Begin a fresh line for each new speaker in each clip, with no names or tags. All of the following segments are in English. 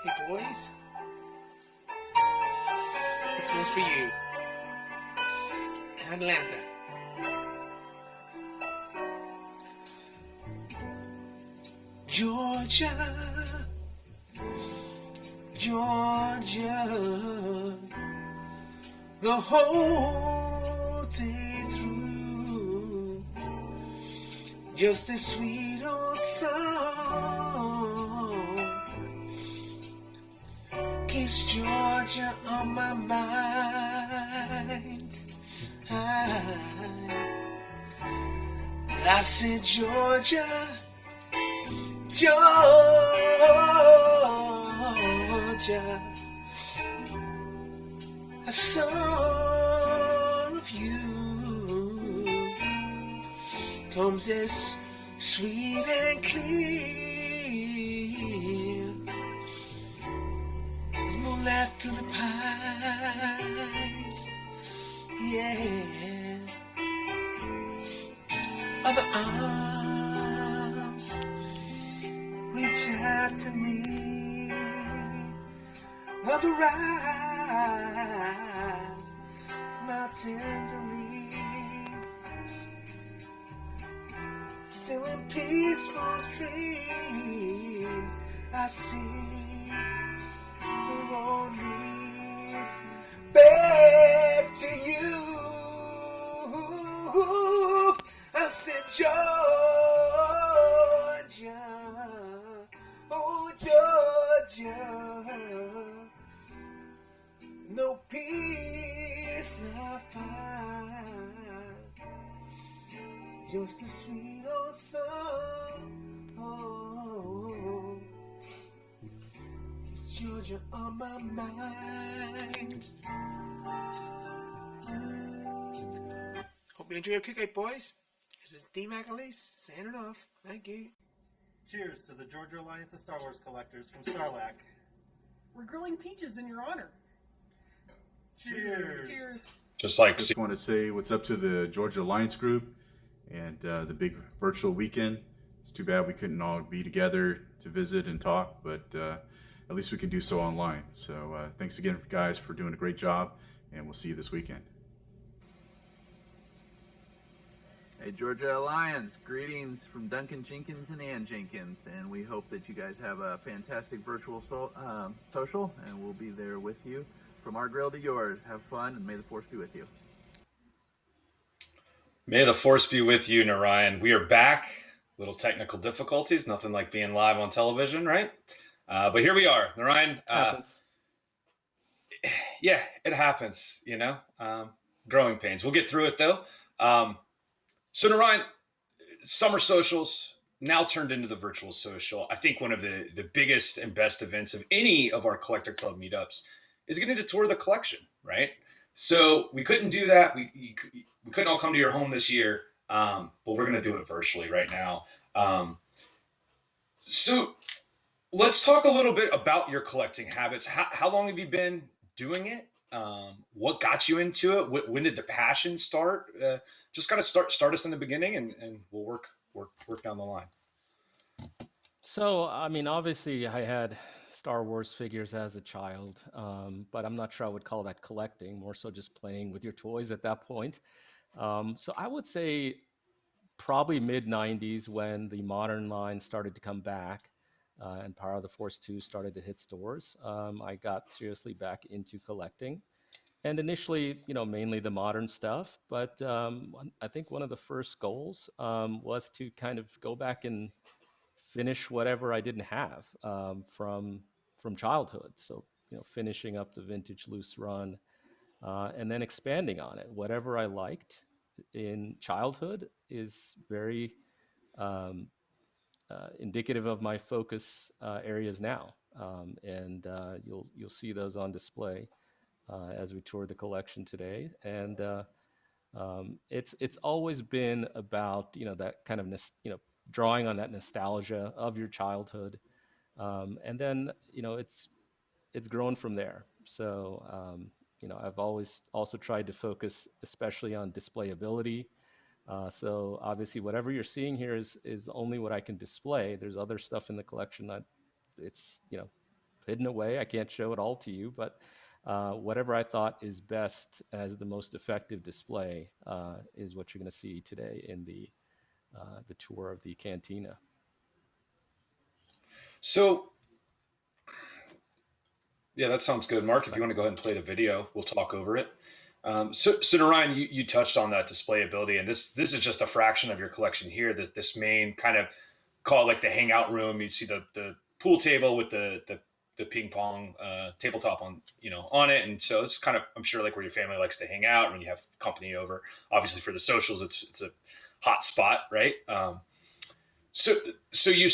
Hey boys, this one's for you. Atlanta. Georgia, Georgia, the whole day through, just a sweet old song keeps Georgia on my mind. I said Georgia, Georgia, a song of you comes as sweet and clear as moonlight through the pines. Yeah, other arms reach out to me, other eyes smile tenderly, still in peaceful dreams I see the road leads back to you. I said Georgia, oh Georgia, no peace I find, just a sweet old song. Oh, Georgia on my mind. Hope you enjoy your cookie, boys. This is D. McAleese signing off. Thank you.
Cheers to the Georgia Alliance of Star Wars Collectors from Sarlacc.
We're grilling peaches in your honor.
Cheers.
Cheers.
Just
want to say what's up to the Georgia Alliance group and the big virtual weekend. It's too bad we couldn't all be together to visit and talk, but at least we can do so online. So thanks again, guys, for doing a great job, and we'll see you this weekend.
Hey, Georgia Alliance, greetings from Duncan Jenkins and Ann Jenkins, and we hope that you guys have a fantastic virtual social, and we'll be there with you. From our grill to yours, have fun, and may the force be with you.
May the force be with you, Narayan. We are back. Little technical difficulties, nothing like being live on television, right? But here we are, Narayan.
Happens.
Yeah, it happens, you know. Growing pains. We'll get through it, though. So, Narayan, summer socials now turned into the virtual social. I think one of the biggest and best events of any of our Collector Club meetups is getting to tour the collection, right? So we couldn't do that. We couldn't all come to your home this year, but we're going to do it virtually right now. So let's talk a little bit about your collecting habits. How long have you been doing it? What got you into it? When did the passion start? Just kind of start us in the beginning, and we'll work down the line.
So, I mean, obviously, I had Star Wars figures as a child, but I'm not sure I would call that collecting. More so, just playing with your toys at that point. So, I would say probably mid '90s when the modern line started to come back. And Power of the Force 2 started to hit stores. I got seriously back into collecting. And initially, mainly the modern stuff. But I think one of the first goals was to kind of go back and finish whatever I didn't have from childhood. So, finishing up the vintage loose run and then expanding on it. Whatever I liked in childhood is very indicative of my focus areas now, and you'll see those on display as we tour the collection today. And it's always been about that kind of drawing on that nostalgia of your childhood, and then it's grown from there. So I've always also tried to focus especially on displayability. So obviously, whatever you're seeing here is only what I can display. There's other stuff in the collection that it's hidden away. I can't show it all to you, but whatever I thought is best as the most effective display is what you're going to see today in the tour of the Cantina.
So yeah, that sounds good. Mark, if you want to go ahead and play the video, we'll talk over it. So Narayan, you touched on that display ability, and this is just a fraction of your collection here. That this main kind of call it like the hangout room. You see the pool table with the ping pong tabletop on on it, and so it's kind of, I'm sure, like where your family likes to hang out when you have company over. Obviously, for the socials, it's a hot spot, right? So so you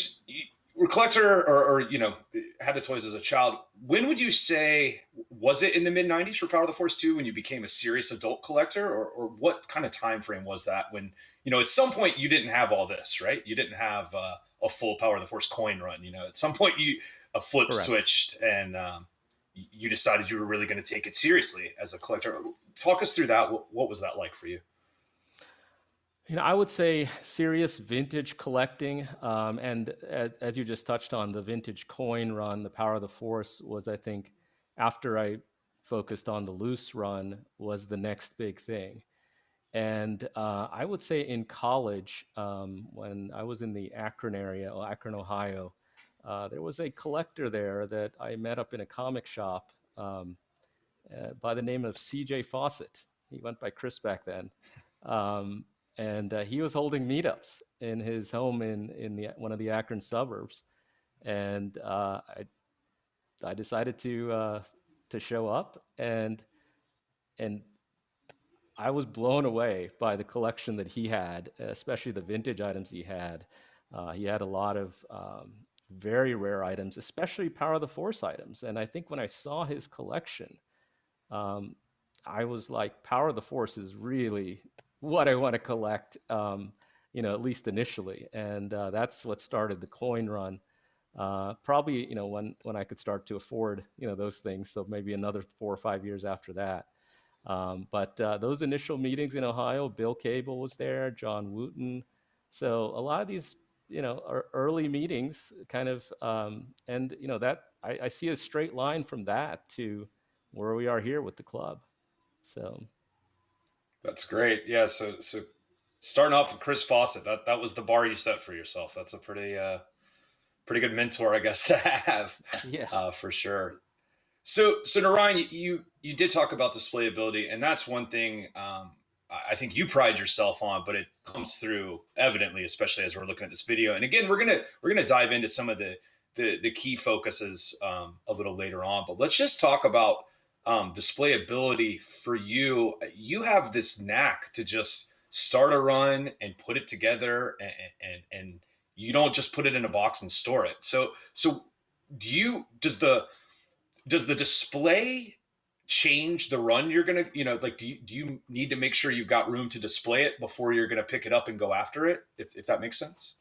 were a collector, or had the toys as a child. When would you say, was it in the mid 90s for Power of the Force 2 when you became a serious adult collector, or what kind of time frame was that when at some point you didn't have all this, right? You didn't have a full Power of the Force coin run. At some point you a flip
Correct.
switched, and you decided you were really going to take it seriously as a collector. Talk us through that. What was that like for you?
I would say serious vintage collecting, and as you just touched on, the vintage coin run, the Power of the Force was, I think, after I focused on the loose run, was the next big thing. And I would say in college, when I was in the Akron area, Akron, Ohio, there was a collector there that I met up in a comic shop by the name of CJ Fawcett. He went by Chris back then. And he was holding meetups in his home in one of the Akron suburbs. And I decided to show up, and I was blown away by the collection that he had, especially the vintage items he had. He had a lot of very rare items, especially Power of the Force items. And I think when I saw his collection, I was like, Power of the Force is really what I want to collect, at least initially. And that's what started the coin run. Probably, when I could start to afford, those things. So maybe another 4 or 5 years after that. But those initial meetings in Ohio, Bill Cable was there, John Wooten. So a lot of these, early meetings kind of, and, that I see a straight line from that to where we are here with the club. So
That's great. Yeah. So starting off with Chris Fawcett, that was the bar you set for yourself. That's a pretty good mentor, I guess, to have,
yeah,
for sure. So Narayan, you did talk about displayability, and that's one thing I think you pride yourself on, but it comes through evidently, especially as we're looking at this video. And again, we're gonna dive into some of the key focuses a little later on. But let's just talk about displayability for you. You have this knack to just start a run and put it together, and you don't just put it in a box and store it. So does the display change the run you're gonna, like, do you need to make sure you've got room to display it before you're gonna pick it up and go after it, if that makes sense?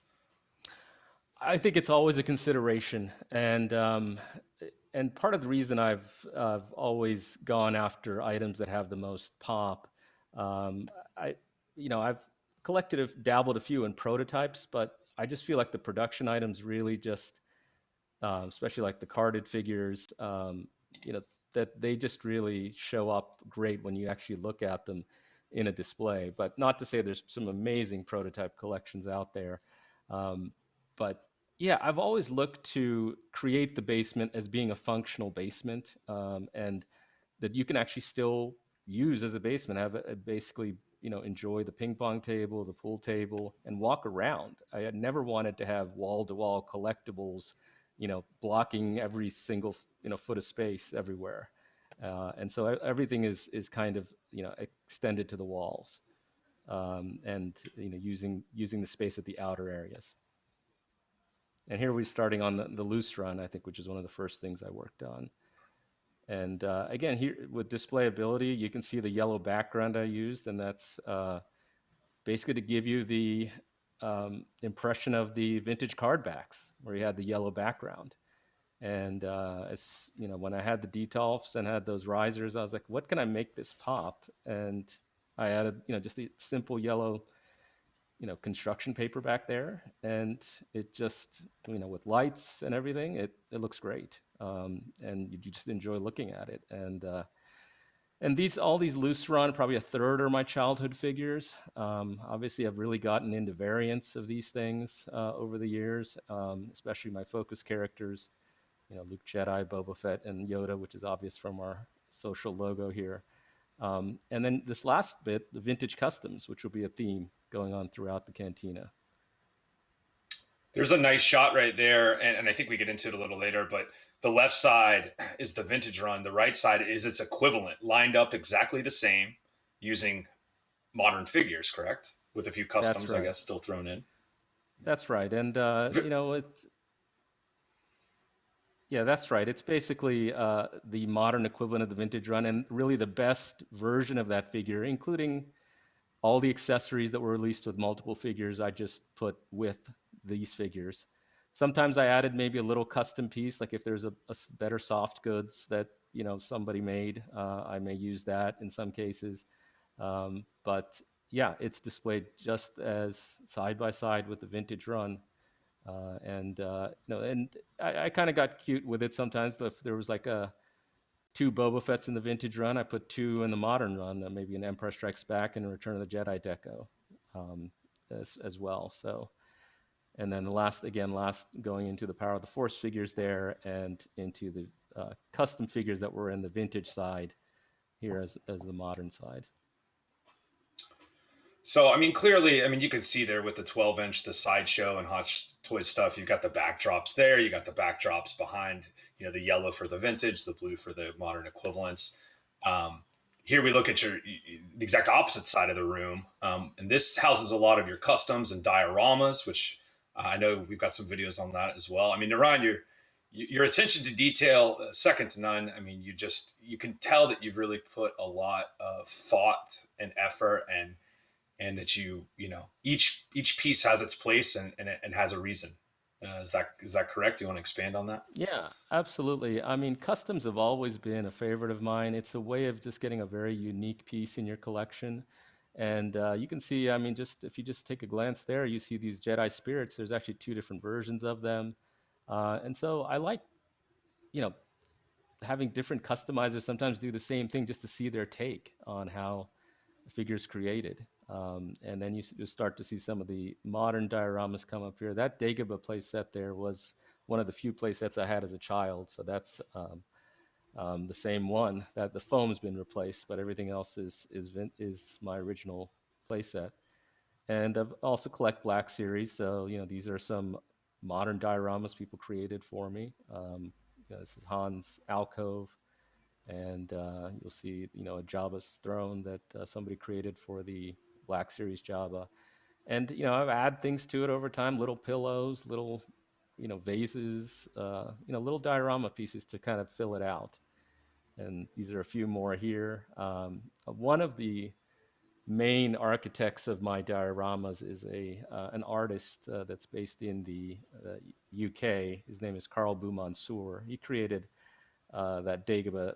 I think it's always a consideration, and part of the reason I've always gone after items that have the most pop. I I've dabbled a few in prototypes, but I just feel like the production items really just, especially like the carded figures, you know, that they just really show up great when you actually look at them in a display. But not to say there's some amazing prototype collections out there. Um, but yeah, I've always looked to create the basement as being a functional basement, and that you can actually still use as a basement, have basically, enjoy the ping pong table, the pool table, and walk around. I had never wanted to have wall to wall collectibles, blocking every single, foot of space everywhere. And so everything is kind of, extended to the walls, and, using the space at the outer areas. And here we're starting on the loose run, I think, which is one of the first things I worked on. And again, here with displayability, you can see the yellow background I used, and that's basically to give you the impression of the vintage card backs, where you had the yellow background. And when I had the detolfs and had those risers, I was like, what can I make this pop? And I added, just a simple yellow, construction paper back there, and it just, with lights and everything, it looks great. and you just enjoy looking at it. And all these loose run, probably a third are my childhood figures. Obviously, I've really gotten into variants of these things over the years, especially my focus characters, Luke Jedi, Boba Fett, and Yoda, which is obvious from our social logo here. And then this last bit, the vintage customs, which will be a theme going on throughout the Cantina.
There's a nice shot right there, and I think we get into it a little later, but the left side is the vintage run. The right side is its equivalent, lined up exactly the same using modern figures, correct? With a few customs,
Right.
I guess, still thrown in.
That's right. And, yeah, that's right. It's basically the modern equivalent of the vintage run, and really the best version of that figure, including all the accessories that were released with multiple figures, I just put with these figures. Sometimes I added maybe a little custom piece, like if there's a better soft goods that somebody made, I may use that in some cases. But yeah, it's displayed just as side by side with the vintage run. And I kind of got cute with it sometimes. If there was like two Boba Fett's in the vintage run, I put two in the modern run, maybe an Empire Strikes Back and a Return of the Jedi deco as well. So, and then last going into the Power of the Force figures there, and into the custom figures that were in the vintage side here as the modern side.
So, I mean, clearly, I mean, you can see there with the 12-inch, the sideshow and Hot Toys stuff, you've got the backdrops there. You got the backdrops behind, the yellow for the vintage, the blue for the modern equivalents. Here we look at the exact opposite side of the room. And this houses a lot of your customs and dioramas, which I know we've got some videos on that as well. I mean, Narayan, your attention to detail, second to none. I mean, you can tell that you've really put a lot of thought and effort, and that each piece has its place and has a reason. Is that correct? Do you want to expand on that?
Yeah, absolutely. I mean, customs have always been a favorite of mine. It's a way of just getting a very unique piece in your collection. And you can see, I mean, if you just take a glance there, you see these Jedi spirits. There's actually two different versions of them. And so I like, having different customizers sometimes do the same thing just to see their take on how a figure's created. And then you start to see some of the modern dioramas come up here. That Dagobah playset there was one of the few playsets I had as a child. So that's the same one. That the foam's been replaced, but everything else is my original playset. And I've also collect Black Series. So these are some modern dioramas people created for me. This is Han's alcove. And you'll see, a Jabba's throne that somebody created for the Black Series Jabba. And, I've added things to it over time, little pillows, little, vases, little diorama pieces to kind of fill it out. And these are a few more here. One of the main architects of my dioramas is an artist that's based in the UK. His name is Carl Boumansour. He created that Dagobah,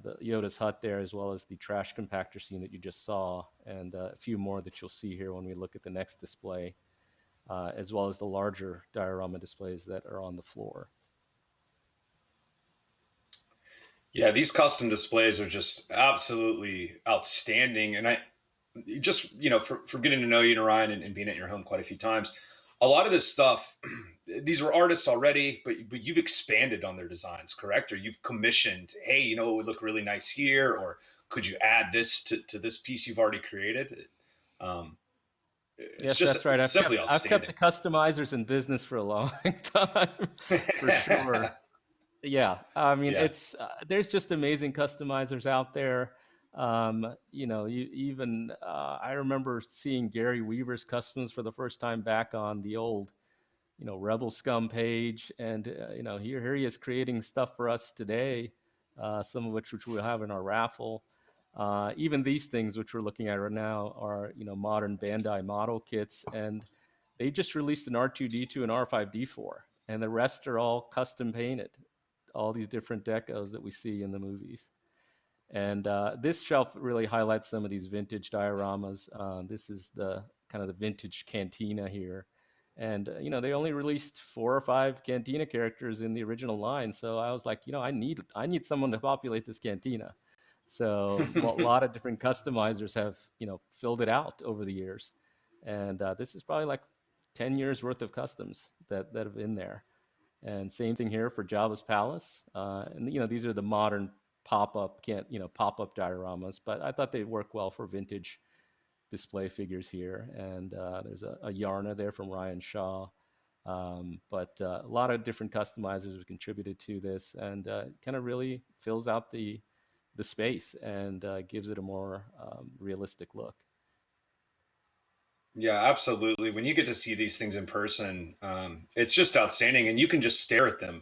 the Yoda's hut there, as well as the trash compactor scene that you just saw, and a few more that you'll see here when we look at the next display, as well as the larger diorama displays that are on the floor.
Yeah, these custom displays are just absolutely outstanding. And I just, for getting to know you, Narayan, and being at your home quite a few times, a lot of this stuff, these were artists already, but you've expanded on their designs, correct? Or you've commissioned, hey, it would look really nice here, or could you add this to this piece you've already created? It's
Yes,
just
that's right.
simply
I've kept
outstanding.
the customizers in business for a long time, for sure. Yeah, I mean,
Yeah.
there's just amazing customizers out there. I remember seeing Gary Weaver's customs for the first time back on the old, Rebel Scum page, and here he is creating stuff for us today, some of which we'll have in our raffle. Even these things, which we're looking at right now, are modern Bandai model kits, and they just released an R2D2 and R5D4, and the rest are all custom painted. All these different decos that we see in the movies. And this shelf really highlights some of these vintage dioramas. This is the kind of the vintage Cantina here. And they only released 4 or 5 Cantina characters in the original line. So I was like, I need someone to populate this Cantina. So a lot of different customizers have filled it out over the years, and this is probably like 10 years worth of customs that have been there. And same thing here for Jabba's Palace. And these are the modern pop-up dioramas, but I thought they work well for vintage display figures here. And there's a Yarna there from Ryan Shaw. But a lot of different customizers have contributed to this, and kind of really fills out the space and gives it a more realistic look.
Yeah, absolutely. When you get to see these things in person, it's just outstanding, and you can just stare at them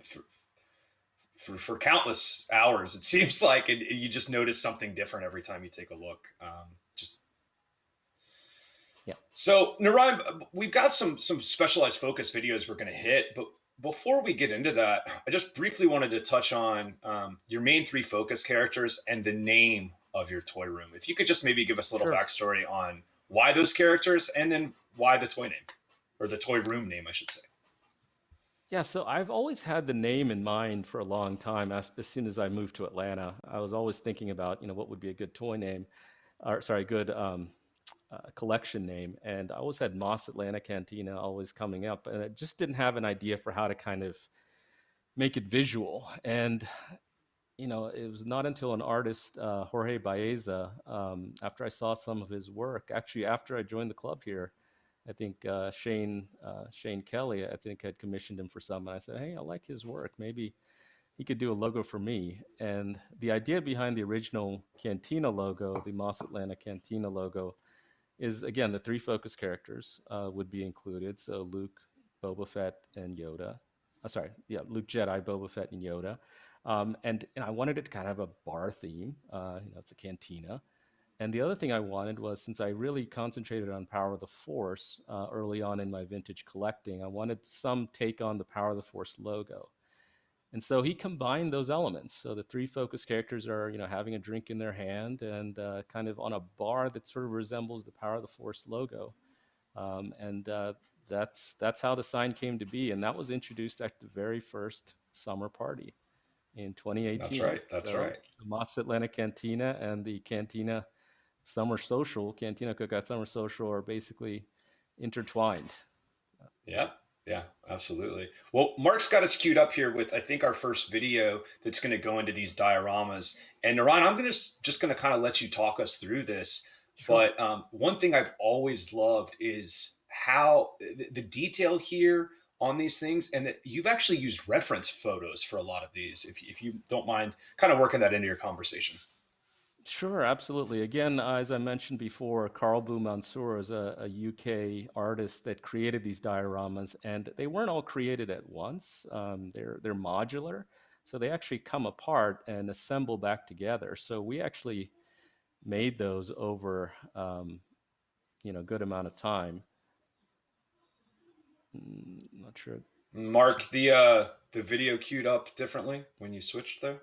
for countless hours. It seems like, and you just notice something different every time you take a look. Just
Yeah.
So, Narayan, we've got some specialized focus videos we're going to hit, but before we get into that, I just briefly wanted to touch on your main 3 focus characters and the name of your toy room. If you could just maybe give us a little
Sure.
backstory on why those characters, and then why the toy name, or the toy room name, I should say.
Yeah, so I've always had the name in mind for a long time. As soon as I moved to Atlanta, I was always thinking about, what would be a good toy name, or sorry, good collection name. And I always had Mos Atlanta Cantina always coming up, and I just didn't have an idea for how to kind of make it visual. And it was not until an artist, Jorge Baeza, after I saw some of his work, actually after I joined the club here, I think Shane Kelly, I think, had commissioned him for some. And I said, hey, I like his work. Maybe he could do a logo for me. And the idea behind the original Cantina logo, the Mos Atlanta Cantina logo, is, again, the 3 focus characters would be included. So Luke, Boba Fett, and Yoda. Luke Jedi, Boba Fett, and Yoda. And I wanted it to kind of have a bar theme. It's a cantina. And the other thing I wanted was, since I really concentrated on Power of the Force early on in my vintage collecting, I wanted some take on the Power of the Force logo. And so he combined those elements. So the 3 focus characters are, having a drink in their hand and kind of on a bar that sort of resembles the Power of the Force logo. And that's how the sign came to be. And that was introduced at the very first summer party in 2018.
That's right. That's
so
right.
The Mos Atlanta Cantina and the Cantina Summer Social, Cantina Cookout Summer Social, are basically intertwined.
Yeah, yeah, absolutely. Well, Mark's got us queued up here with, I think, our first video that's going to go into these dioramas. And Narayan, I'm just going to kind of let you talk us through this.
Sure.
But one thing I've always loved is how the detail here on these things, and that you've actually used reference photos for a lot of these. If you don't mind kind of working that into your conversation.
Sure, absolutely. Again, as I mentioned before, Carl Boo Mansour is a UK artist that created these dioramas, and they weren't all created at once. They're modular, so they actually come apart and assemble back together. So we actually made those over a good amount of time. Not sure.
Mark, the video queued up differently when you switched there.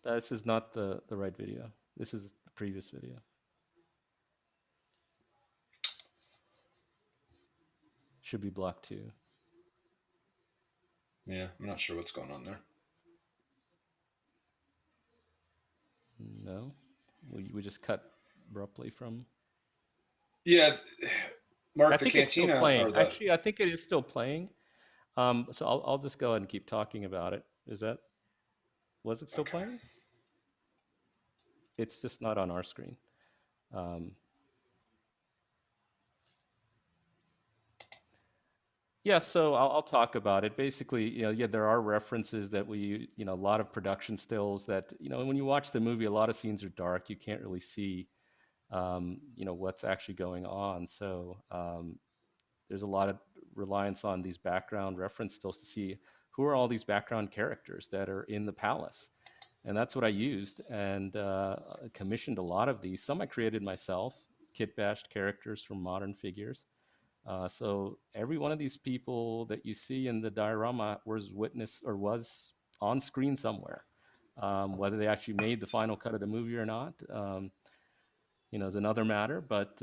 This is not the right video. This is the previous video. Should be block 2.
Yeah, I'm not sure what's going on there.
No, we just cut abruptly from.
Yeah, Mark,
I
the
think it's still
Cantina,
playing.
or the
Actually, I think it is still playing. So I'll just go ahead and keep talking about it. Was it still
okay.
playing? It's just not on our screen. Yeah, so I'll talk about it. Basically, there are references that a lot of production stills that, when you watch the movie, a lot of scenes are dark. You can't really see, what's actually going on. So there's a lot of reliance on these background reference stills to see who are all these background characters that are in the palace. And that's what I used, and commissioned a lot of these. Some I created myself, kit bashed characters from modern figures. So every one of these people that you see in the diorama was witnessed or was on screen somewhere, whether they actually made the final cut of the movie or not. is another matter. But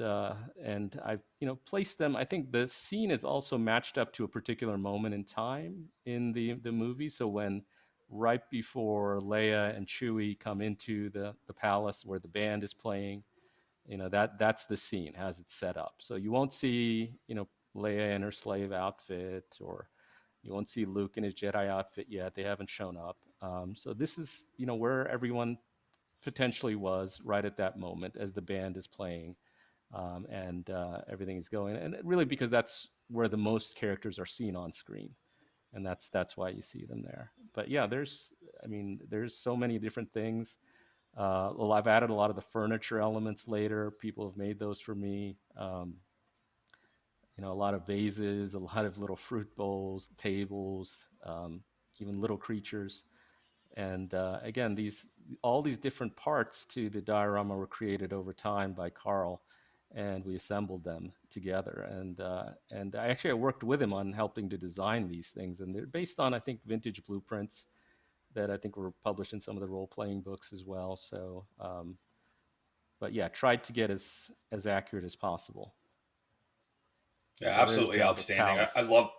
and I've placed them. I think the scene is also matched up to a particular moment in time in the movie. So when right before Leia and Chewie come into the palace where the band is playing, that's the scene as it's set up. So you won't see Leia in her slave outfit, or you won't see Luke in his Jedi outfit yet. They haven't shown up. So this is where everyone potentially was right at that moment as the band is playing, and everything is going. And really, because that's where the most characters are seen on screen, and that's why you see them there. But yeah, there's so many different things. Well, I've added a lot of the furniture elements later. People have made those for me. A lot of vases, a lot of little fruit bowls, tables, even little creatures. And again, all these different parts to the diorama were created over time by Carl, and we assembled them together. And I worked with him on helping to design these things, and they're based on, I think, vintage blueprints that I think were published in some of the role-playing books as well. So, but yeah, tried to get as accurate as possible.
Yeah,
So there's
absolutely
Jabba's
outstanding. I
palace.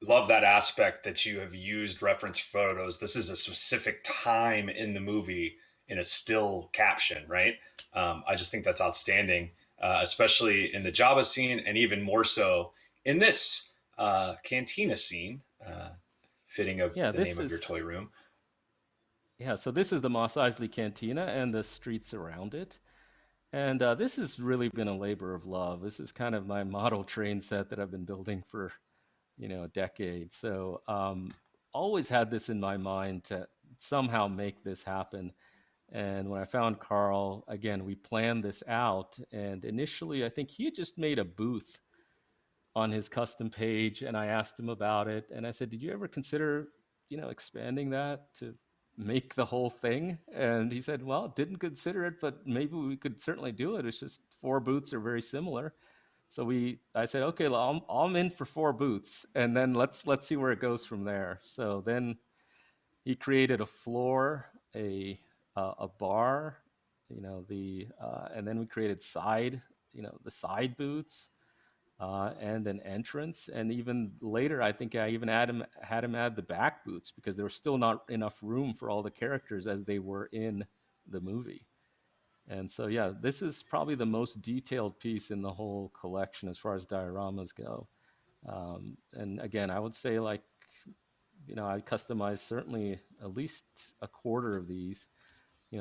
love that aspect that you have used reference photos. This is a specific time in the movie in a still caption, right? I just think that's outstanding, especially in the Jabba scene, and even more so in this cantina scene, fitting of
Yeah,
the name of your toy room.
so this is the Mos Eisley Cantina and the streets around it. And this has really been a labor of love. This is kind of my model train set that I've been building for, a decade. So always had this in my mind to somehow make this happen. And when I found Carl, again, we planned this out. And initially, I think he had just made a booth on his custom page, and I asked him about it. And I said, "Did you ever consider, expanding that to make the whole thing?" And he said, "Well, didn't consider it, but maybe we could certainly do it. It's just 4 booths are very similar." So I said, "Okay, well, I'm in for 4 booths, and then let's see where it goes from there." So then he created a floor, a bar, and then we created the side booths, and an entrance. And even later, I think I even had him add the back boots because there was still not enough room for all the characters as they were in the movie. And so, yeah, this is probably the most detailed piece in the whole collection as far as dioramas go. And again, I would say I customized certainly at least a quarter of these,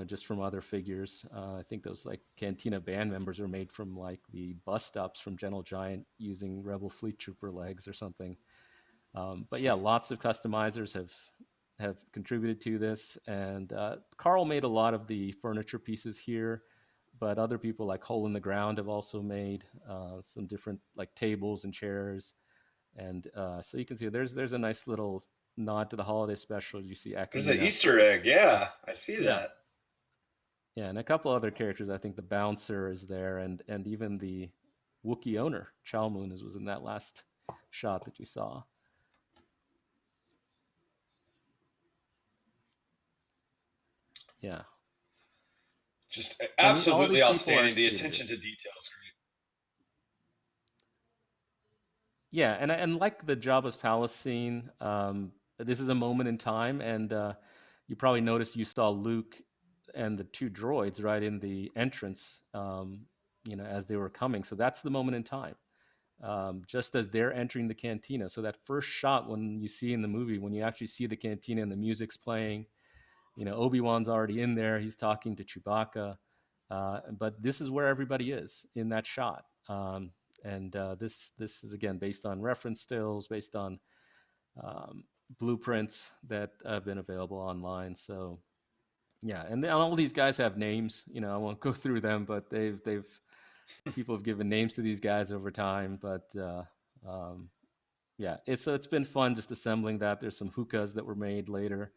just from other figures. I think those Cantina band members are made from the bus stops from Gentle Giant using Rebel Fleet Trooper legs or something. But yeah, lots of customizers have contributed to this, and Carl made a lot of the furniture pieces here, but other people like Hole in the Ground have also made some different tables and chairs, and so you can see there's a nice little nod to the holiday special. You see
There's an
Akamina.
Easter egg. Yeah, I see
Yeah.
that.
Yeah, and a couple other characters. I think the bouncer is there, and even the Wookiee owner, Chalmun, was in that last shot that you saw. Yeah.
Just
And all
absolutely
these people are
outstanding. The
seated.
attention to detail is great.
Yeah, and like the Jabba's palace scene, this is a moment in time, and you probably noticed you saw Luke and the 2 droids right in the entrance, as they were coming. So that's the moment in time, just as they're entering the cantina. So that first shot when you see in the movie, when you actually see the cantina and the music's playing, Obi-Wan's already in there. He's talking to Chewbacca, but this is where everybody is in that shot. And this is again based on reference stills, based on blueprints that have been available online. So yeah, and all these guys have names. I won't go through them, but people have given names to these guys over time. But yeah, it's been fun just assembling that. There's some hookahs that were made later,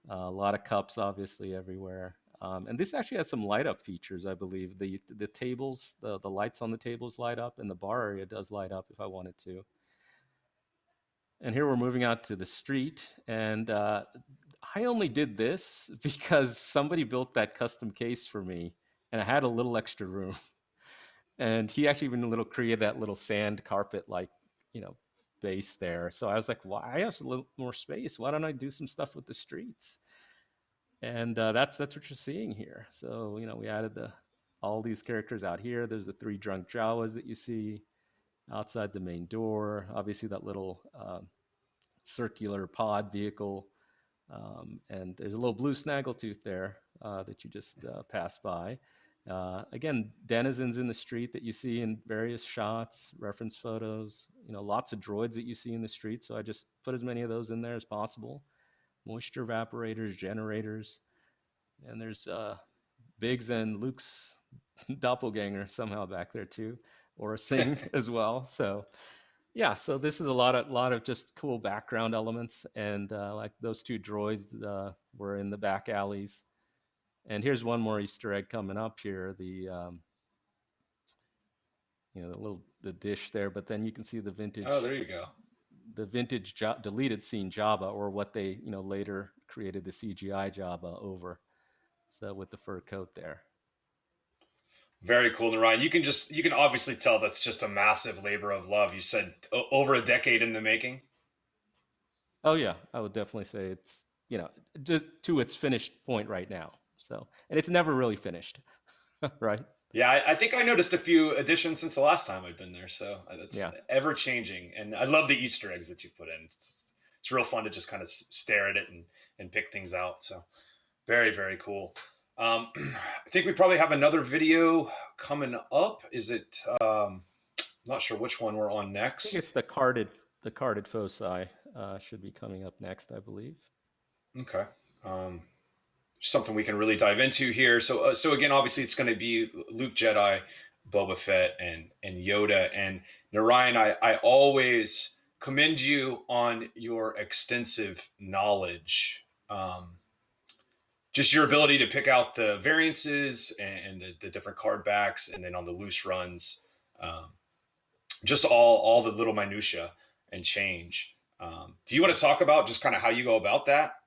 a lot of cups, obviously everywhere. And this actually has some light up features, I believe. The tables, the lights on the tables light up, and the bar area does light up if I wanted to. And here we're moving out to the street, and I only did this because somebody built that custom case for me, and I had a little extra room. And he actually even created that little sand carpet like, you know, base there. So I was like, why? I have a little more space. Why don't I do some stuff with the streets? And that's what you're seeing here. So, you know, we added all these characters out here. There's the 3 drunk Jawas that you see outside the main door. Obviously, that little circular pod vehicle. And there's a little blue snaggletooth there that you just passed by. Again, denizens in the street that you see in various shots, reference photos, you know, lots of droids that you see in the street. So I just put as many of those in there as possible. Moisture evaporators, generators, and there's Biggs and Luke's doppelganger somehow back there too, or a Singh as well. So yeah, so this is a lot of just cool background elements, and like those 2 droids were in the back alleys. And here's one more Easter egg coming up here. The you know, the dish there, but then you can see the vintage.
Oh, there you go.
The vintage deleted scene Jabba, or what they, you know, later created the CGI Jabba over. So with the fur coat there.
Very cool, Narayan. You can obviously tell that's just a massive labor of love. You said over a decade in the making.
Oh yeah, I would definitely say it's, you know, just to its finished point right now. So, and it's never really finished, right?
Yeah, I think I noticed a few additions since the last time I've been there. So it's
Yeah.
ever changing, and I love the Easter eggs that you've put in. It's real fun to just kind of stare at it and pick things out. So very, very cool. I think we probably have another video coming up. Is it? Not sure which one we're on
I think it's
next.
the carded foci should be coming up next, I believe.
Okay. Something we can really dive into here. So again, obviously, it's going to be Luke Jedi, Boba Fett, and Yoda. And Narayan, I always commend you on your extensive knowledge. Just your ability to pick out the variances and the different card backs, and then on the loose runs, um, just all the little minutia and change. Do you want to talk about just kind of how you go about that,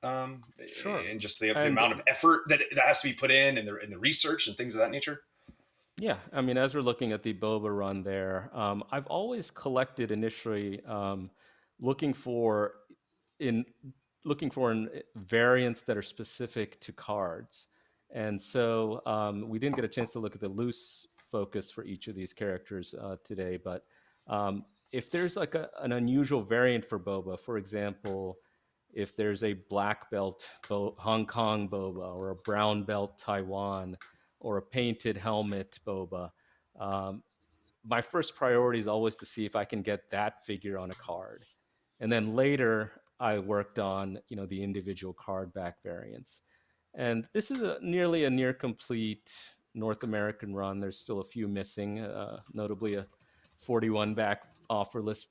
Sure.
and just the
And
amount of effort that has to be put in, and the research and things of that nature?
yeah, I mean, as we're looking at the Boba run there, I've always collected initially, looking for in variants that are specific to cards. And so we didn't get a chance to look at the loose focus for each of these characters today, but if there's like an unusual variant for Boba, for example, if there's a black belt Hong Kong Boba, or a brown belt Taiwan, or a painted helmet Boba, um, my first priority is always to see if I can get that figure on a card. And then later I worked on, you know, the individual card back variants. And this is nearly a near complete North American run. There's still a few missing, notably a 41 back offerless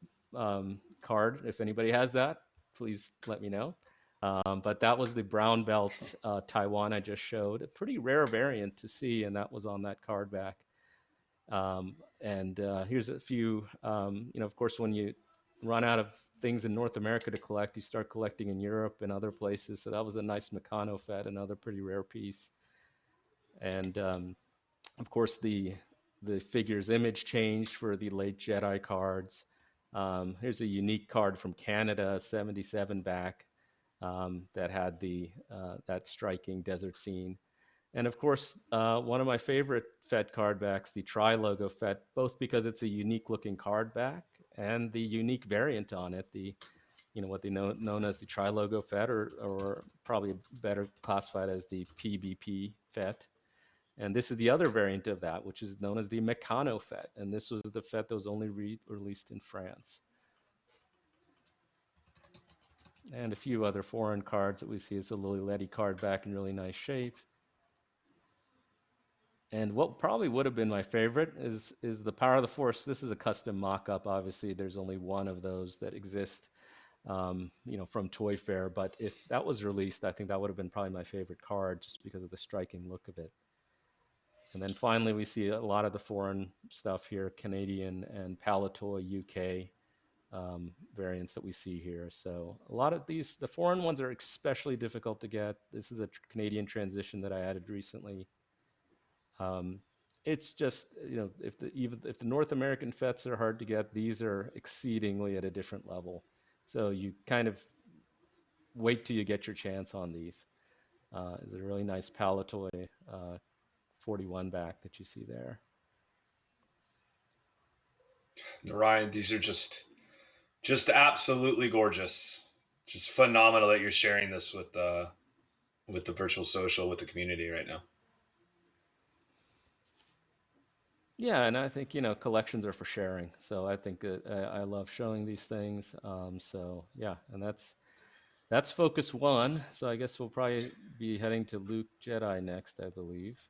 card. If anybody has that, please let me know. But that was the brown belt Taiwan I just showed. A pretty rare variant to see, and that was on that card back. And here's a few, you know, of course, when you run out of things in North America to collect, you start collecting in Europe and other places. So that was a nice Meccano Fett, another pretty rare piece. And of course, the figure's image changed for the late Jedi cards. Here's a unique card from Canada, 77 back, that had that striking desert scene. And of course, one of my favorite Fett card backs, the Tri-Logo Fett, both because it's a unique looking card back and the unique variant on it, you know, what they known as the Tri-Logo Fett, or probably better classified as the PBP Fett. And this is the other variant of that, which is known as the Meccano Fett. And this was the Fett that was only released in France. And a few other foreign cards that we see. It's a Lily Letty card back in really nice shape. And what probably would have been my favorite is the Power of the Force. This is a custom mock-up. Obviously, there's only one of those that exist, you know, from Toy Fair. But if that was released, I think that would have been probably my favorite card, just because of the striking look of it. And then finally, we see a lot of the foreign stuff here, Canadian and Palatoy UK variants that we see here. So a lot of these, the foreign ones are especially difficult to get. This is a Canadian transition that I added recently. Um, it's just, even if the North American fets are hard to get, these are exceedingly at a different level. So you kind of wait till you get your chance on these. Is a really nice Palatoy 41 back that you see there.
Narayan, these are just absolutely gorgeous. Just phenomenal that you're sharing this with the virtual social with the community right now.
Yeah, and I think collections are for sharing. So I think that I love showing these things. So yeah, and that's focus one. So I guess we'll probably be heading to Luke Jedi next, I believe.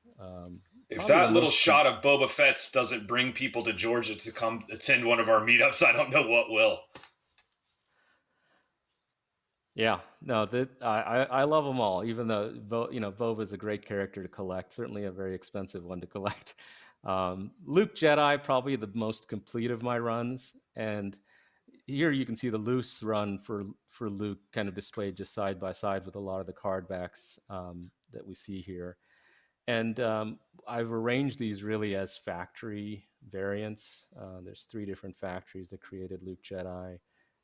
If
Probably the
that little
most.
shot of Boba Fett's doesn't bring people to Georgia to come attend one of our meetups, I don't know what will.
Yeah, no, I love them all. Even though Bova is a great character to collect, certainly a very expensive one to collect. Luke Jedi, probably the most complete of my runs, and here you can see the loose run for Luke kind of displayed just side by side with a lot of the card backs that we see here. And I've arranged these really as factory variants. There's 3 different factories that created Luke Jedi.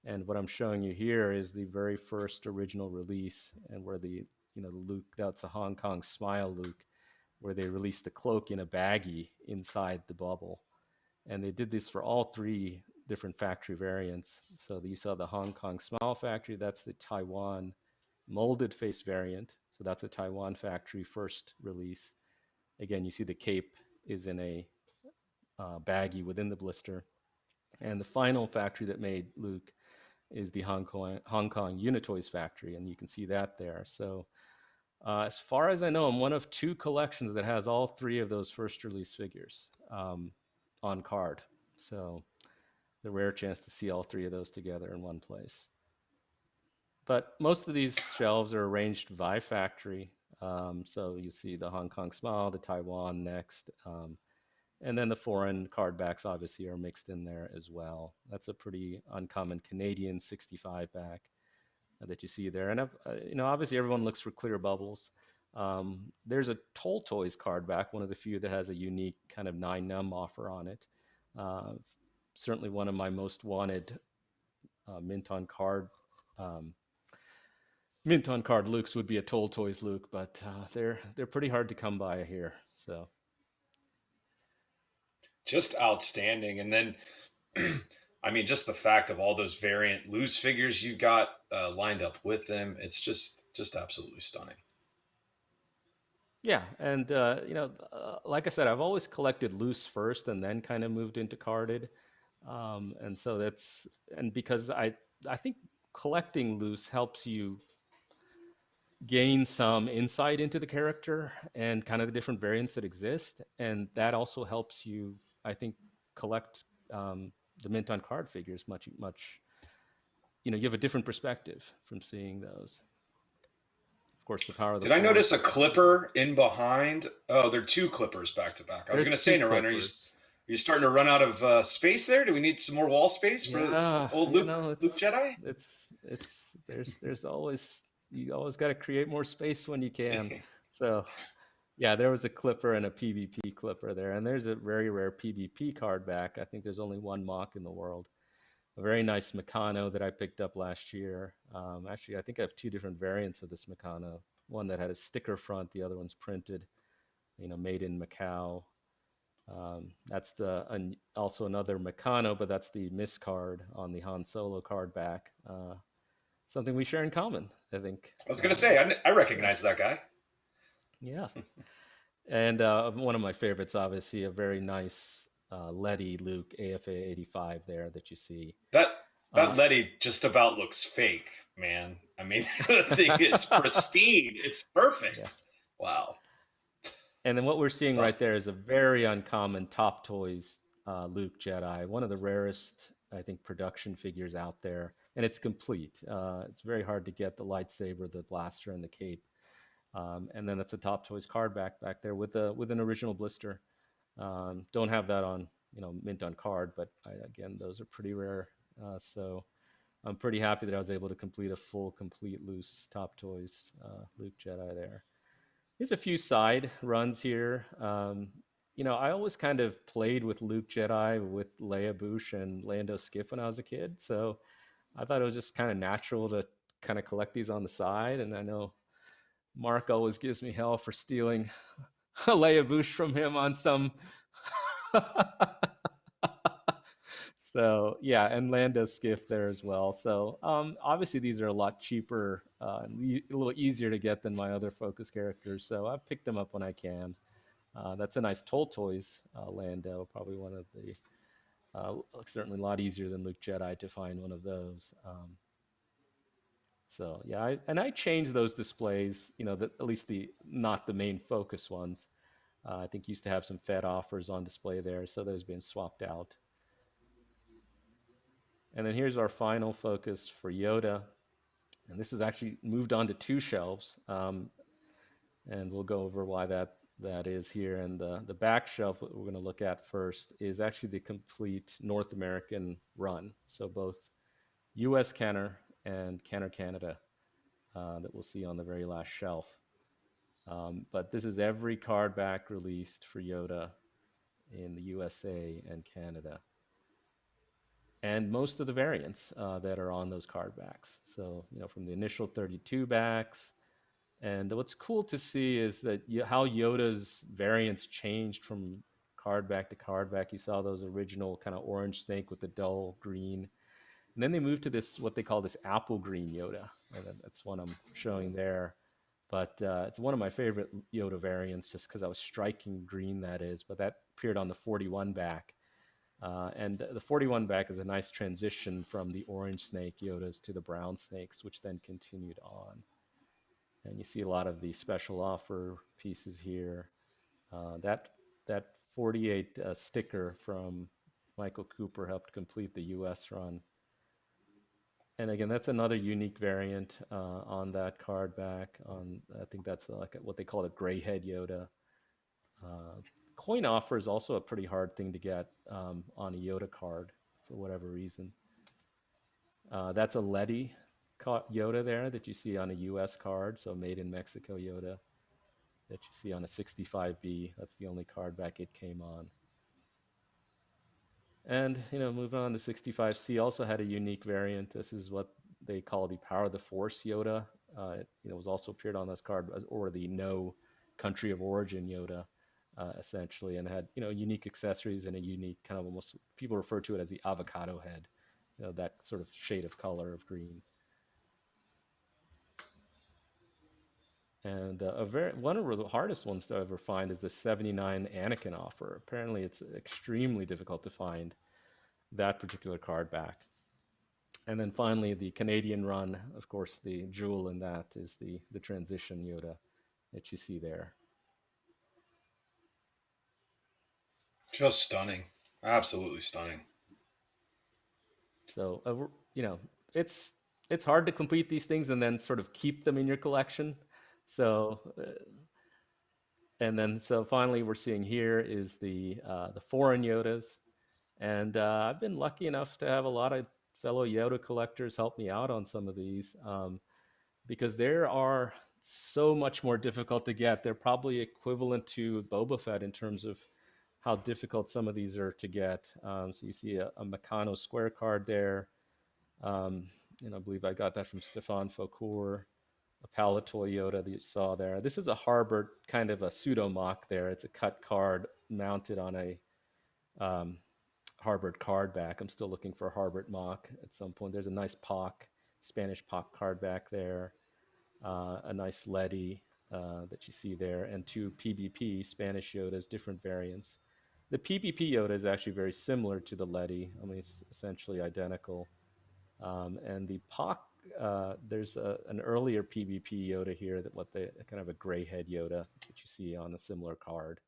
And what I'm showing you here is the very first original release, and where the Luke, that's a Hong Kong Smile Luke, where they released the cloak in a baggie inside the bubble. And they did this for all 3 different factory variants. So you saw the Hong Kong Smile factory, that's the Taiwan molded face variant. So that's a Taiwan factory first release. Again, you see the cape is in a baggie within the blister. And the final factory that made Luke is the Hong Kong Unitoys factory, and you can see that there. So as far as I know, I'm one of 2 collections that has all 3 of those first release figures on card. So the rare chance to see all 3 of those together in one place. But most of these shelves are arranged by factory. So you see the Hong Kong Smile, the Taiwan next, and then the foreign card backs obviously are mixed in there as well. That's a pretty uncommon Canadian 65 back that you see there. And obviously everyone looks for clear bubbles. There's a Toll Toys card back, one of the few that has a unique kind of 9-num offer on it. Certainly one of my most wanted mint on card Lukes would be a Toll Toys Luke, but they're pretty hard to come by here. So
Just outstanding. And then, I mean, just the fact of all those variant loose figures you've got lined up with them, it's just absolutely stunning.
yeah, and like I said, I've always collected loose first, and then kind of moved into carded, and so because I think collecting loose helps you gain some insight into the character and kind of the different variants that exist, and that also helps you, I think, collect the mint on card figures much. You have a different perspective from seeing those. Of course, the power of the
Did I notice a
Force.
clipper in behind? Oh, there are 2 clippers back to back. I was
There's
going to
2
say, Narayan, are
clippers.
you starting to run out of space there? Do we need some more wall space for
Yeah,
old Luke Jedi?
there's always, you always got to create more space when you can. So yeah, there was a clipper and a PvP clipper there, and there's a very rare PvP card back. I think there's only 1 mock in the world. A very nice Meccano that I picked up last year. Actually, I think I have 2 different variants of this Meccano. One that had a sticker front, the other one's printed, made in Macau. That's also another Meccano, but that's the miss card on the Han Solo card back. Something we share in common, I think.
I was going to say, I recognize that guy.
Yeah. And one of my favorites, obviously, a very nice Letty Luke AFA 85 there that you see.
That Letty just about looks fake, man. I mean, the thing is pristine. It's perfect.
Yeah.
Wow.
And then what we're seeing right there is a very uncommon Top Toys Luke Jedi, one of the rarest, I think, production figures out there. And it's complete. It's very hard to get the lightsaber, the blaster, and the cape. And then that's a Top Toys card back there with an original blister. Don't have that on mint on card, but again, those are pretty rare. So I'm pretty happy that I was able to complete a full complete loose Top Toys Luke Jedi there. Here's a few side runs here. I always kind of played with Luke Jedi, with Leia Bouche, and Lando Skiff when I was a kid. So I thought it was just kind of natural to kind of collect these on the side. And I know Mark always gives me hell for stealing Leia Bouche from him on some. So yeah, and Lando Skiff there as well. So obviously these are a lot cheaper, and a little easier to get than my other focus characters. So I've picked them up when I can. That's a nice Toll Toys Lando, probably one of the certainly a lot easier than Luke Jedi to find one of those. So yeah, I changed those displays. At least the not the main focus ones. I think used to have some Fed offers on display there, so those been swapped out. And then here's our final focus for Yoda. And this is actually moved on to 2 shelves. And we'll go over why that is here. And the back shelf that we're going to look at first is actually the complete North American run. So both US Kenner and Kenner Canada that we'll see on the very last shelf. But this is every card back released for Yoda in the USA and Canada. And most of the variants that are on those card backs. So, from the initial 32 backs. And what's cool to see is that how Yoda's variants changed from card back to card back. You saw those original kind of orange snake with the dull green. And then they moved to this, what they call this apple green Yoda. And that's one I'm showing there. But it's one of my favorite Yoda variants just because I was striking green, that is. But that appeared on the 41 back. And the 41 back is a nice transition from the orange snake Yodas to the brown snakes, which then continued on. And you see a lot of the special offer pieces here. That 48 sticker from Michael Cooper helped complete the US run. And again, that's another unique variant on that card back. I think that's like what they call a gray head Yoda. Coin offer is also a pretty hard thing to get on a Yoda card for whatever reason. That's a Letty Yoda there that you see on a US card, so made in Mexico Yoda that you see on a 65B. That's the only card back it came on. And, moving on to 65C also had a unique variant. This is what they call the Power of the Force Yoda. It was also appeared on this card, or the No Country of Origin Yoda, essentially, and had, unique accessories and a unique kind of, almost, people refer to it as the avocado head, that sort of shade of color of green. And one of the hardest ones to ever find is the 79 Anakin offer. Apparently, it's extremely difficult to find that particular card back. And then finally, the Canadian run, of course, the jewel in that is the transition Yoda that you see there.
Just stunning. Absolutely stunning.
So, it's hard to complete these things and then sort of keep them in your collection. So finally, we're seeing here is the foreign Yodas, and I've been lucky enough to have a lot of fellow Yoda collectors help me out on some of these because there are so much more difficult to get. They're probably equivalent to Boba Fett in terms of how difficult some of these are to get. So you see a Meccano square card there. I believe I got that from Stefan Foucault. A Palatoy Yoda that you saw there. This is a Harbert, kind of a pseudo mock there. It's a cut card mounted on a Harbert card back. I'm still looking for a Harbert mock at some point. There's a nice Spanish POC card back there. A nice Letty that you see there, and 2 PBP Spanish Yodas, different variants. The PBP Yoda is actually very similar to the Letty. I mean, it's essentially identical. And the POC, there's an earlier PBP Yoda here kind of a gray head Yoda that you see on a similar card.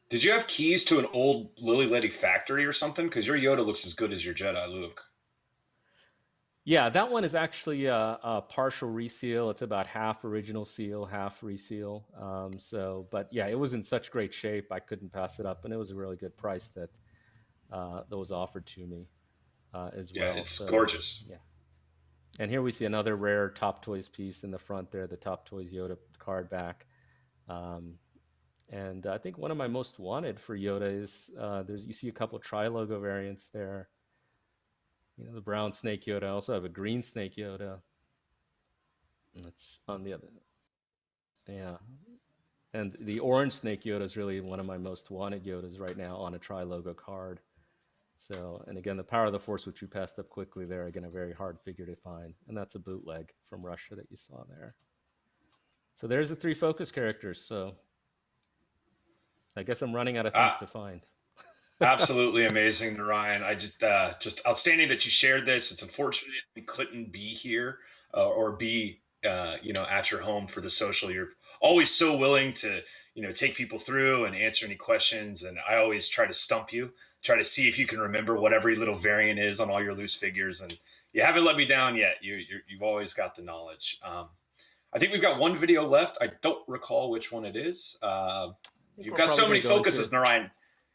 Did you have keys to an old Lily Letty factory or something? Because your Yoda looks as good as your Jedi Luke.
Yeah, that one is actually a partial reseal. It's about half original seal, half reseal. But yeah, it was in such great shape, I couldn't pass it up. And it was a really good price that was offered to me as well.
Yeah, it's gorgeous.
Yeah. And here we see another rare Top Toys piece in the front there, the Top Toys Yoda card back. And I think one of my most wanted for Yoda is you see a couple tri-logo variants there. The brown Snake Yoda. I also have a green Snake Yoda. It's on the other. Yeah. And the orange Snake Yoda is really one of my most wanted Yodas right now on a tri-logo card. So, and again, the Power of the Force, which you passed up quickly there, again, a very hard figure to find. And that's a bootleg from Russia that you saw there. So there's the 3 focus characters. So I guess I'm running out of things to find.
Absolutely amazing, Narayan. I just outstanding that you shared this. It's unfortunate we couldn't be here or be at your home for the social. You're always so willing to take people through and answer any questions, and I always try to stump you, try to see if you can remember what every little variant is on all your loose figures, and you haven't let me down yet. You've always got the knowledge. I think we've got one video left. I don't recall which one it is. You've got so many focuses, Narayan.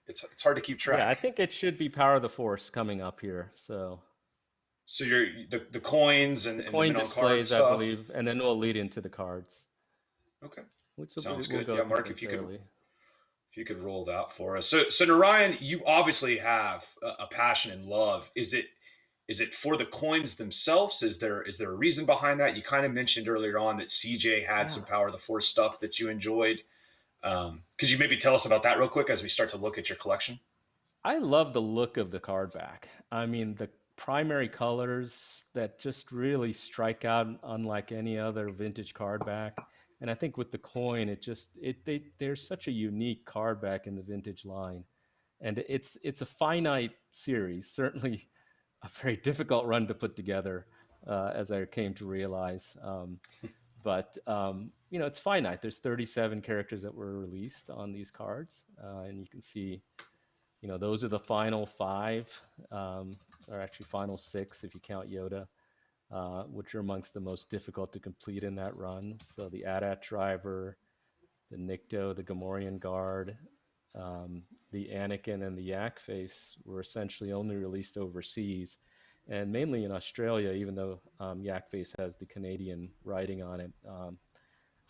It's hard to keep track.
Yeah, I think it should be Power of the Force coming up here. So
you're the coins and
the coin displays, I believe, and then we'll lead into the cards.
Okay,
which
sounds good. Yeah, Mark, if you could roll that for us. So Narayan, you obviously have a passion and love. Is it for the coins themselves? Is there a reason behind that? You kind of mentioned earlier on that CJ had some Power of the Force stuff that you enjoyed. Could you maybe tell us about that real quick as we start to look at your collection?
I love the look of the card back. I mean, the primary colors that just really strike out unlike any other vintage card back. And I think with the coin, there's such a unique card back in the vintage line. And it's a finite series, certainly a very difficult run to put together, as I came to realize. But it's finite. There's 37 characters that were released on these cards, and you can see, those are the final 5, or actually final 6 if you count Yoda, which are amongst the most difficult to complete in that run. So the AT-AT driver, the Nikto, the Gamorrean guard, the Anakin, and the Yak face were essentially only released overseas, and mainly in Australia, even though Yak face has the Canadian writing on it.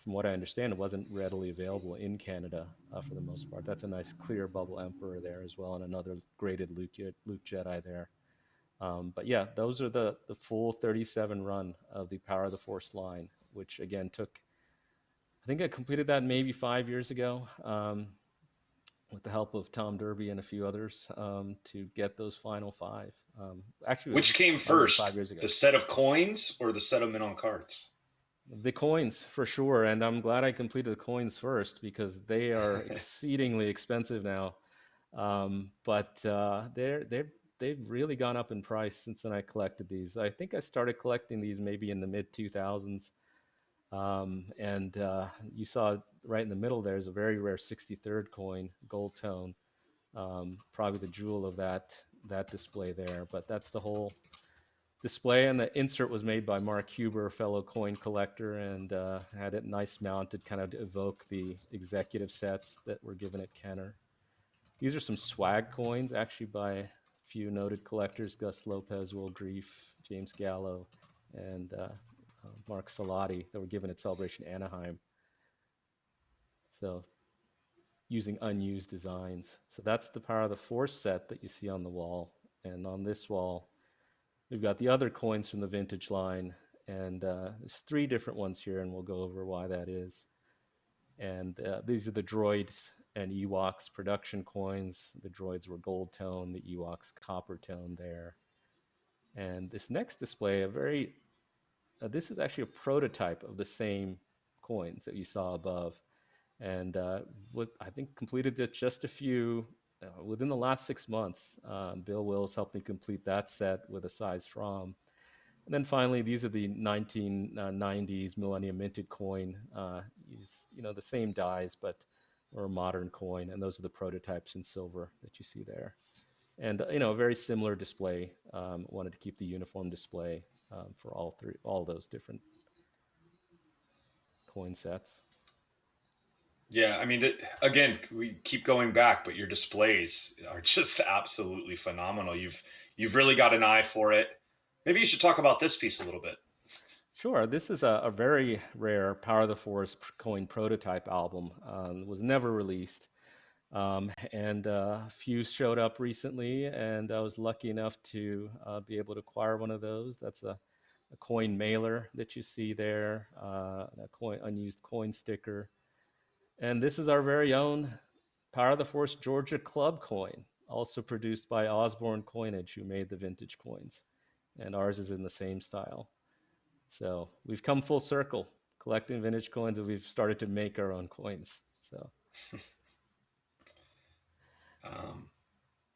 From what I understand, it wasn't readily available in Canada for the most part. That's a nice clear bubble Emperor there as well, and another graded Luke Jedi there. But yeah, those are the full 37 run of the Power of the Force line, which again I think I completed that maybe 5 years ago, with the help of Tom Derby and a few others, to get those final 5. Actually,
which came first,
5 years ago.
The set of coins or the set of mint on cards?
The coins, for sure, and I'm glad I completed the coins first because they are exceedingly expensive now. But they've really gone up in price since then I collected these. I think I started collecting these maybe in the mid 2000s. And you saw right in the middle there's a very rare 63rd coin, gold tone, probably the jewel of that display there. But that's the whole display, and the insert was made by Mark Huber, fellow coin collector, and had it nice mounted, kind of to evoke the executive sets that were given at Kenner. These are some swag coins, actually by a few noted collectors: Gus Lopez, Will Grief, James Gallo, and Mark Salati, that were given at Celebration Anaheim. So using unused designs. So that's the Power of the Force set that you see on the wall. And on this wall, we've got the other coins from the vintage line, and there's 3 different ones here, and we'll go over why that is. And these are the droids and Ewoks production coins. The droids were gold tone, the Ewoks copper tone there. And this next display, this is actually a prototype of the same coins that you saw above. And I think completed it just a few, within the last 6 months. Bill Wills helped me complete that set with a size from. And then finally, these are the 1990s Millennium Minted coin. The same dies, but or a modern coin. And those are the prototypes in silver that you see there. And, a very similar display. Wanted to keep the uniform display for all those different coin sets.
Yeah, I mean, again, we keep going back, but your displays are just absolutely phenomenal. You've really got an eye for it. Maybe you should talk about this piece a little bit.
Sure. This is a very rare Power of the Forest coin prototype album. It was never released. And a few showed up recently, and I was lucky enough to be able to acquire one of those. That's a coin mailer that you see there, a unused coin sticker. And this is our very own Power of the Forest Georgia Club coin, also produced by Osborne Coinage, who made the vintage coins. And ours is in the same style. So we've come full circle, collecting vintage coins, and we've started to make our own coins. So
Um,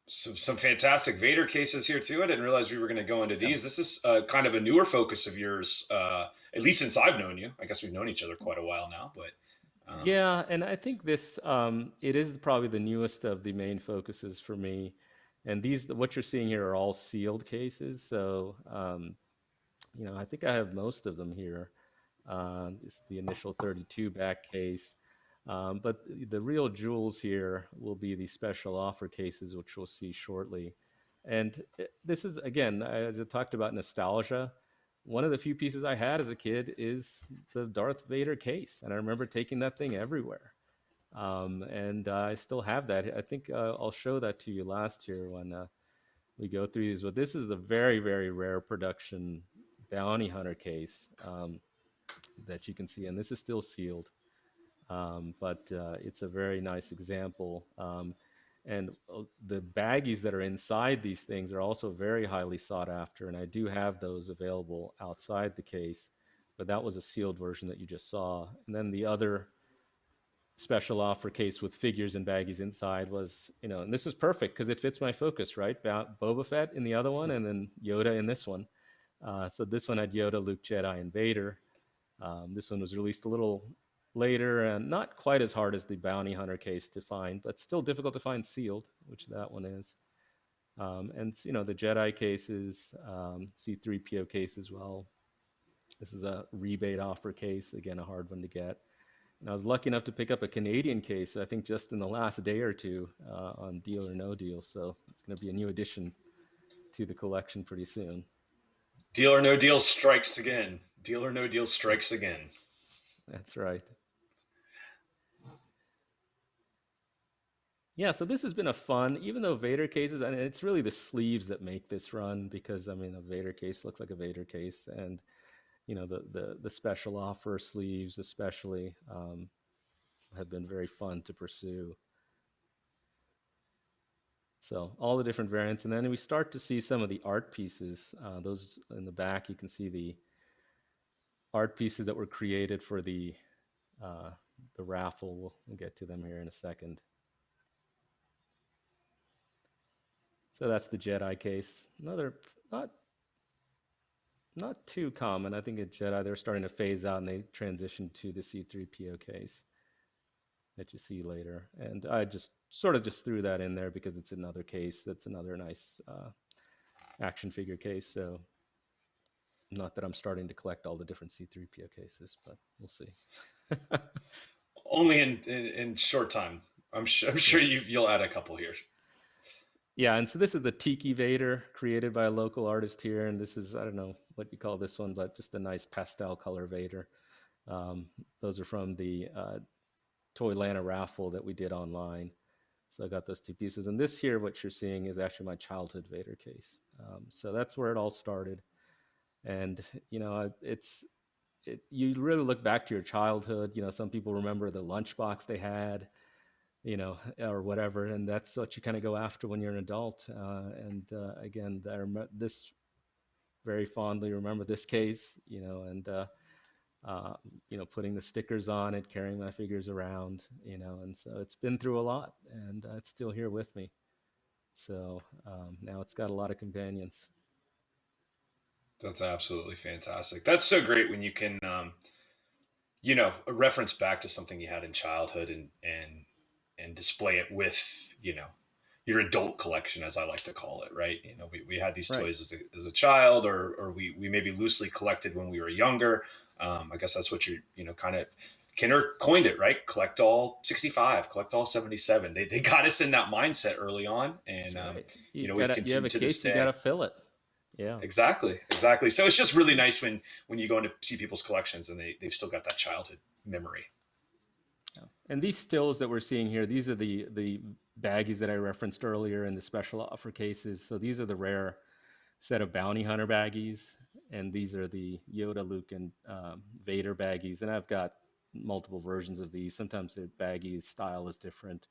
some fantastic Vader cases here too. I didn't realize we were going to go into
yeah.
these. This is kind of a newer focus of yours, at least since I've known you. I guess we've known each other quite a while now, but
Yeah, and I think this it is probably the newest of the main focuses for me. And these, what you're seeing here, are all sealed cases. So I think I have most of them here. It's the initial 32 back case. But the real jewels here will be the special offer cases, which we'll see shortly. And this is, again, as I talked about nostalgia, one of the few pieces I had as a kid is the Darth Vader case. And I remember taking that thing everywhere. And I still have that. I think I'll show that to you last year when we go through these. But this is the very, very rare production bounty hunter case that you can see. And this is still sealed. But it's a very nice example. And the baggies that are inside these things are also very highly sought after. And I do have those available outside the case, but that was a sealed version that you just saw. And then the other special offer case with figures and baggies inside was, and this is perfect because it fits my focus, right? Boba Fett in the other one, and then Yoda in this one. So this one had Yoda, Luke, Jedi, and Vader. This one was released a little later and not quite as hard as the bounty hunter case to find, but still difficult to find sealed, which that one is. And the Jedi cases, C3PO case as well. This is a rebate offer case, again, a hard one to get. And I was lucky enough to pick up a Canadian case, I think just in the last day or two on Deal or No Deal. So it's going to be a new addition to the collection pretty soon.
Deal or No Deal strikes again. Deal or No Deal strikes again.
That's right. Yeah, so this has been a fun, even though Vader cases, and it's really the sleeves that make this run because, a Vader case looks like a Vader case. And, the special offer sleeves especially have been very fun to pursue. So all the different variants. And then we start to see some of the art pieces. Those in the back, you can see the art pieces that were created for the raffle. We'll get to them here in a second. So that's the Jedi case. Another not too common. I think at Jedi they're starting to phase out and they transition to the C3PO case that you see later. And I just threw that in there because it's another case. That's another nice action figure case. So not that I'm starting to collect all the different C3PO cases, but we'll see.
Only in short time. I'm sure you'll add a couple here.
Yeah, and so this is the Tiki Vader created by a local artist here, and this is, I don't know what you call this one, but just a nice pastel color Vader. Those are from the Toylanta raffle that we did online. So I got those two pieces. And this here, what you're seeing is actually my childhood Vader case. So that's where it all started. And, you really look back to your childhood. Some people remember the lunchbox they had, or whatever. And that's what you kind of go after when you're an adult. Again, I remember this very fondly, remember this case, and, putting the stickers on it, carrying my figures around, and so it's been through a lot and it's still here with me. So now it's got a lot of companions.
That's absolutely fantastic. That's so great when you can, reference back to something you had in childhood and display it with, your adult collection, as I like to call it, right? We had these toys as a child, or we maybe loosely collected when we were younger. I guess that's what kind of Kinner coined it, right? Collect all 65, collect all 77. They got us in that mindset early on, and
right.
we've
you have
continued
a
to
case,
this day.
you got to fill it. Yeah.
Exactly. So it's just really nice when you go in to see people's collections and they've still got that childhood memory.
Yeah. And these stills that we're seeing here, these are the baggies that I referenced earlier in the special offer cases. So these are the rare set of bounty hunter baggies, and these are the Yoda, Luke, and Vader baggies. And I've got multiple versions of these. Sometimes the baggie style is different.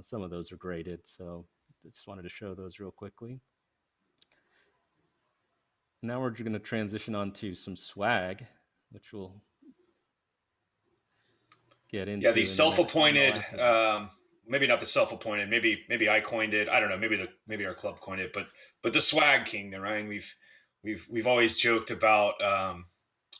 Some of those are graded, so I just wanted to show those real quickly. Now we're going to transition on to some swag, which we'll get into.
Yeah, these
in the next panel
self-appointed,
after
maybe not the self-appointed, maybe I coined it. I don't know. Maybe our club coined it, but the swag king, Narayan. We've always joked about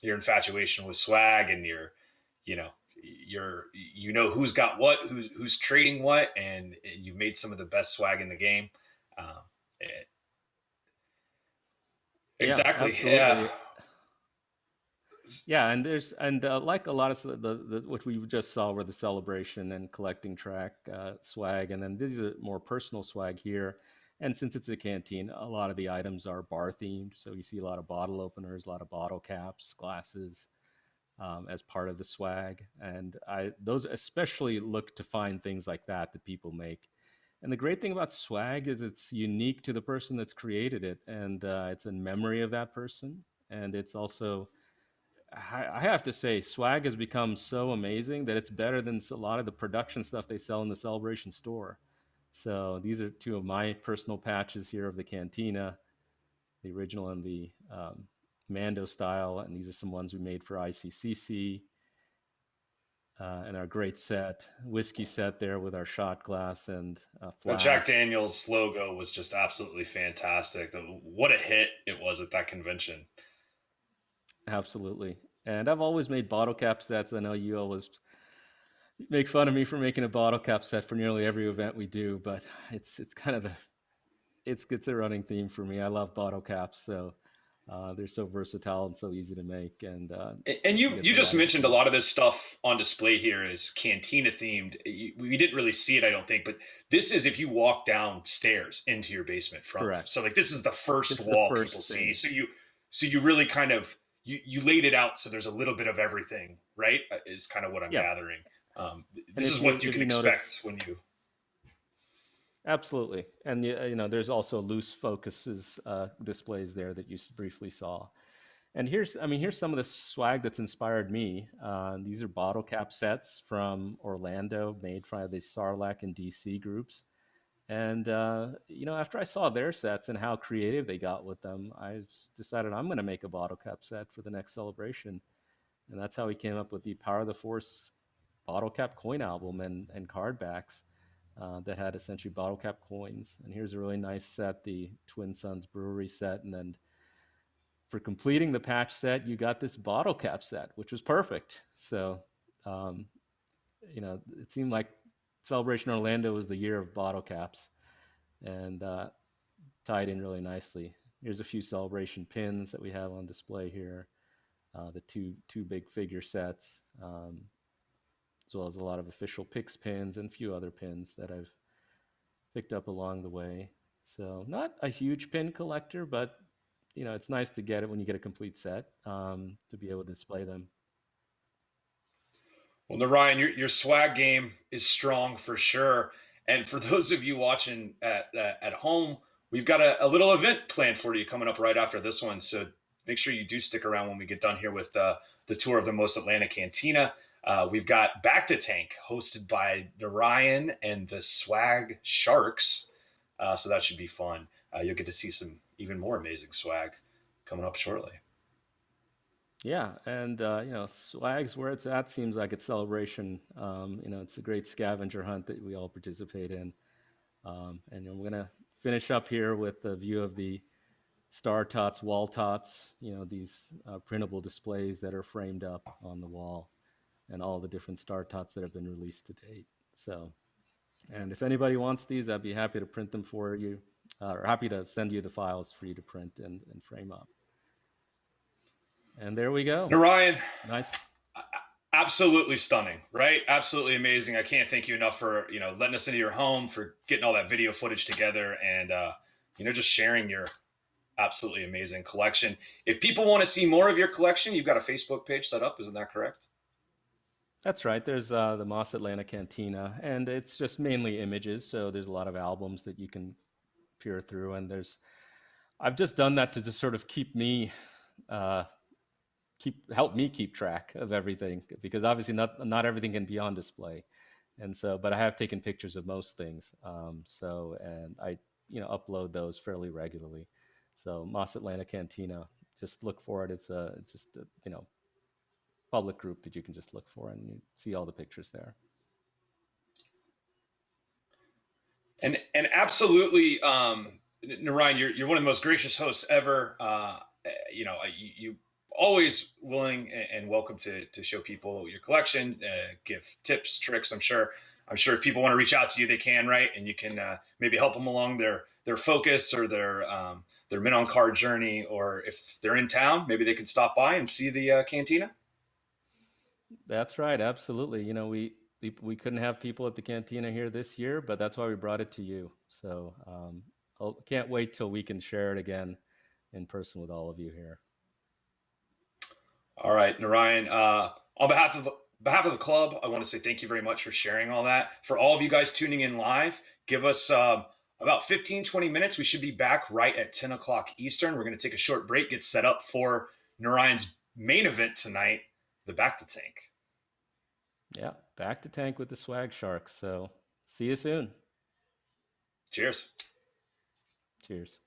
your infatuation with swag and you know who's got what, who's trading what, and you've made some of the best swag in the game. Um, eh,
Yeah,
exactly.
absolutely. Yeah, and there's like a lot of the what we just saw were the celebration and collecting track swag, and then these are more personal swag here. And since it's a canteen, a lot of the items are bar themed, so you see a lot of bottle openers, a lot of bottle caps, glasses, as part of the swag. And those especially look to find things like that people make. And the great thing about swag is it's unique to the person that's created it, and it's in memory of that person. And it's also, I have to say, swag has become so amazing that it's better than a lot of the production stuff they sell in the Celebration store. So these are two of my personal patches here of the Cantina, the original and the Mando style, and these are some ones we made for ICCC. And our great set, whiskey set there with our shot glass and
The
flask.
Jack Daniels logo was just absolutely fantastic. What a hit it was at that convention.
Absolutely. And I've always made bottle cap sets. I know you always make fun of me for making a bottle cap set for nearly every event we do, but it's kind of it's a running theme for me. I love bottle caps, so they're so versatile and so easy to make. And
you just mentioned a lot of this stuff on display here is Cantina themed. We didn't really see it, I don't think, but this is if you walk downstairs into your basement from.
Correct.
So like this is the first
It's
wall
the first
people
thing.
see. So you really kind of you laid it out so there's a little bit of everything, right? Is kind of what I'm gathering. This is what you can expect when you.
Absolutely, and there's also loose focuses displays there that you briefly saw. And here's some of the swag that's inspired me. These are bottle cap sets from Orlando, made by the Sarlacc and DC groups. And after I saw their sets and how creative they got with them, I decided I'm going to make a bottle cap set for the next celebration. And that's how we came up with the Power of the Force bottle cap coin album and card backs that had essentially bottle cap coins. And here's a really nice set, the Twin Suns Brewery set. And then for completing the patch set, you got this bottle cap set, which was perfect. So, it seemed like Celebration Orlando was the year of bottle caps, and tied in really nicely. Here's a few celebration pins that we have on display here. The two big figure sets, as well as a lot of official picks pins and a few other pins that I've picked up along the way. So not a huge pin collector, but it's nice to get it when you get a complete set, to be able to display them.
Well, Narayan, your swag game is strong for sure. And for those of you watching at home, we've got a little event planned for you coming up right after this one. So make sure you do stick around when we get done here with the tour of the Mos Atlanta Cantina. We've got Back to Tank hosted by Narayan and the Swag Sharks. So that should be fun. You'll get to see some even more amazing swag coming up shortly.
Yeah, and swag's where it's at. Seems like it's Celebration. It's a great scavenger hunt that we all participate in. And we're gonna finish up here with a view of the Star Tots, Wall Tots. These printable displays that are framed up on the wall, and all the different Star Tots that have been released to date. So, and if anybody wants these, I'd be happy to print them for you, or happy to send you the files for you to print and frame up. And there we go.
Narayan,
Nice.
Absolutely stunning, right? Absolutely amazing. I can't thank you enough for letting us into your home, for getting all that video footage together, and just sharing your Absolutely amazing collection. If people want to see more of your collection, you've got a Facebook page set up. Isn't that correct?
That's right. There's the Mos Atlanta Cantina, and it's just mainly images. So there's a lot of albums that you can peer through, and I've just done that to just sort of uh, help me keep track of everything, because obviously not everything can be on display, and so but I have taken pictures of most things. And I upload those fairly regularly. So Mos Atlanta Cantina, just look for it. It's just a, public group that you can just look for, and you see all the pictures there.
And absolutely, Narayan, you're one of the most gracious hosts ever. You always willing and welcome to show people your collection, give tips, tricks. I'm sure if people want to reach out to you, they can, right? And you can maybe help them along their focus or their min on card journey, or if they're in town, maybe they can stop by and see the Cantina.
That's right, absolutely. We couldn't have people at the Cantina here this year, but that's why we brought it to you. So I can't wait till we can share it again in person with all of you here.
All right, Narayan. On behalf of the club, I want to say thank you very much for sharing all that. For all of you guys tuning in live, give us about 15, 20 minutes. We should be back right at 10 o'clock Eastern. We're going to take a short break, get set up for Narayan's main event tonight, the Back to Tank.
Yeah, back to tank with the Swag Sharks. So see you soon.
Cheers.
Cheers.